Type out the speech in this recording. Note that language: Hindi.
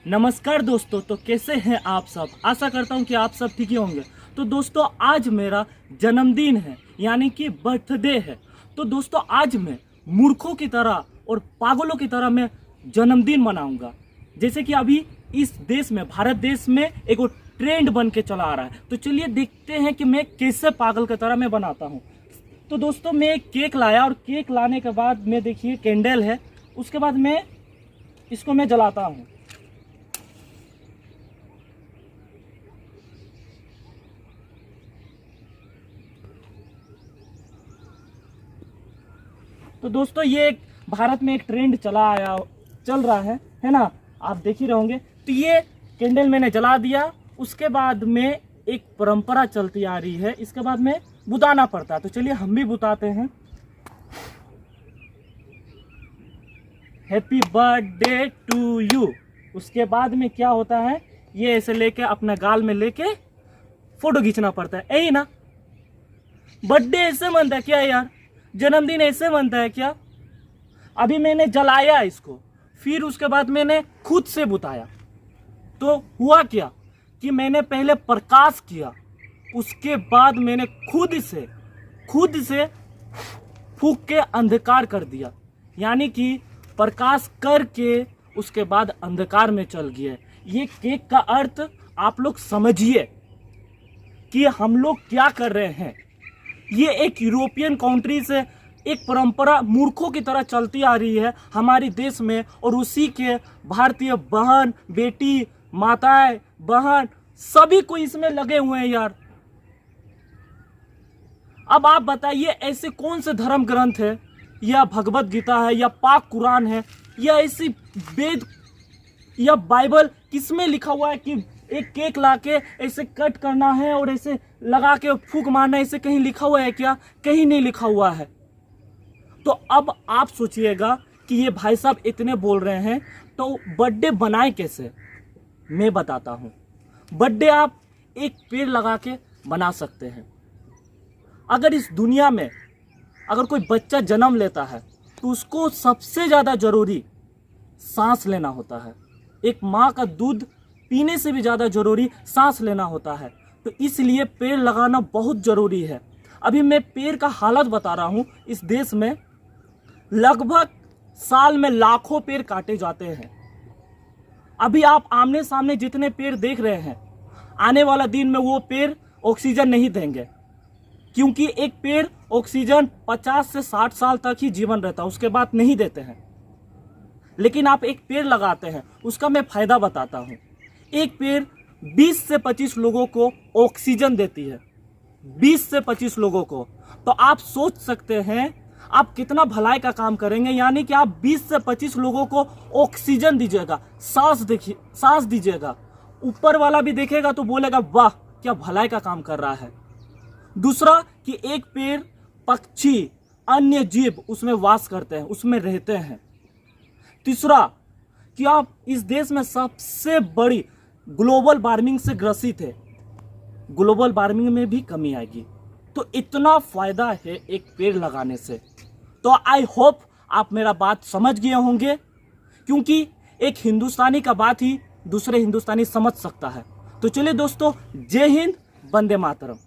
नमस्कार दोस्तों, तो कैसे हैं आप सब। आशा करता हूं कि आप सब ठीक ही होंगे। तो दोस्तों, आज मेरा जन्मदिन है, यानी कि बर्थडे है। तो दोस्तों, आज मैं मूर्खों की तरह और पागलों की तरह मैं जन्मदिन मनाऊंगा। जैसे कि अभी इस देश में, भारत देश में एक ट्रेंड बन के चला आ रहा है। तो चलिए देखते हैं कि मैं कैसे पागल की तरह मैं बनाता हूँ। तो दोस्तों, मैं एक केक लाया और केक लाने के बाद मैं देखिए कैंडल है, उसके बाद मैं इसको मैं जलाता हूँ। तो दोस्तों, ये एक भारत में एक ट्रेंड चल रहा है ना, आप देख ही रहोगे। तो ये कैंडल मैंने जला दिया, उसके बाद में एक परंपरा चलती आ रही है, इसके बाद में बुताना पड़ता है। तो चलिए हम भी बुताते हैं। Happy birthday to you. उसके बाद में क्या होता है, ये ऐसे लेके अपने गाल में लेके फोटो खींचना पड़ता है। यही ना, बर्थडे ऐसे बनता है क्या यार, जन्मदिन ऐसे बनता है क्या। अभी मैंने जलाया इसको, फिर उसके बाद मैंने खुद से बुताया। तो हुआ क्या कि मैंने पहले प्रकाश किया, उसके बाद मैंने खुद से फूंक के अंधकार कर दिया। यानी कि प्रकाश करके उसके बाद अंधकार में चल गया। ये केक का अर्थ आप लोग समझिए कि हम लोग क्या कर रहे हैं। ये एक यूरोपियन कंट्री से एक परंपरा मूर्खों की तरह चलती आ रही है हमारे देश में, और उसी के भारतीय बहन बेटी माताएं बहन सभी को इसमें लगे हुए हैं यार। अब आप बताइए, ऐसे कौन से धर्म ग्रंथ है, या भगवत गीता है, या पाक कुरान है, या ऐसी वेद या बाइबल, किसमें लिखा हुआ है कि एक केक लाके ऐसे कट करना है और ऐसे लगा के फूंक मारना है। ऐसे कहीं लिखा हुआ है क्या? कहीं नहीं लिखा हुआ है। तो अब आप सोचिएगा कि ये भाई साहब इतने बोल रहे हैं, तो बर्थडे बनाए कैसे, मैं बताता हूं। बर्थडे आप एक पेड़ लगा के बना सकते हैं। अगर इस दुनिया में अगर कोई बच्चा जन्म लेता है तो उसको सबसे ज़्यादा जरूरी सांस लेना होता है। एक माँ का दूध पीने से भी ज़्यादा जरूरी सांस लेना होता है। तो इसलिए पेड़ लगाना बहुत ज़रूरी है। अभी मैं पेड़ का हालत बता रहा हूँ। इस देश में लगभग साल में लाखों पेड़ काटे जाते हैं। अभी आप आमने सामने जितने पेड़ देख रहे हैं, आने वाला दिन में वो पेड़ ऑक्सीजन नहीं देंगे, क्योंकि एक पेड़ ऑक्सीजन 50 से 60 साल तक ही जीवन रहता है, उसके बाद नहीं देते हैं। लेकिन आप एक पेड़ लगाते हैं, उसका मैं फायदा बताता हूँ। एक पेड़ 20 से 25 लोगों को ऑक्सीजन देती है, 20 से 25 लोगों को। तो आप सोच सकते हैं आप कितना भलाई का काम करेंगे। यानी कि आप 20 से 25 लोगों को ऑक्सीजन दीजिएगा, सांस दीजिएगा। ऊपर वाला भी देखेगा तो बोलेगा वाह क्या भलाई का काम कर रहा है। दूसरा कि एक पेड़ पक्षी अन्य जीव उसमें वास करते हैं, उसमें रहते हैं। तीसरा कि आप इस देश में सबसे बड़ी ग्लोबल वार्मिंग से ग्रसित है, ग्लोबल वार्मिंग में भी कमी आएगी। तो इतना फायदा है एक पेड़ लगाने से। तो आई होप आप मेरा बात समझ गए होंगे, क्योंकि एक हिंदुस्तानी का बात ही दूसरे हिंदुस्तानी समझ सकता है। तो चलिए दोस्तों, जय हिंद, वंदे मातरम।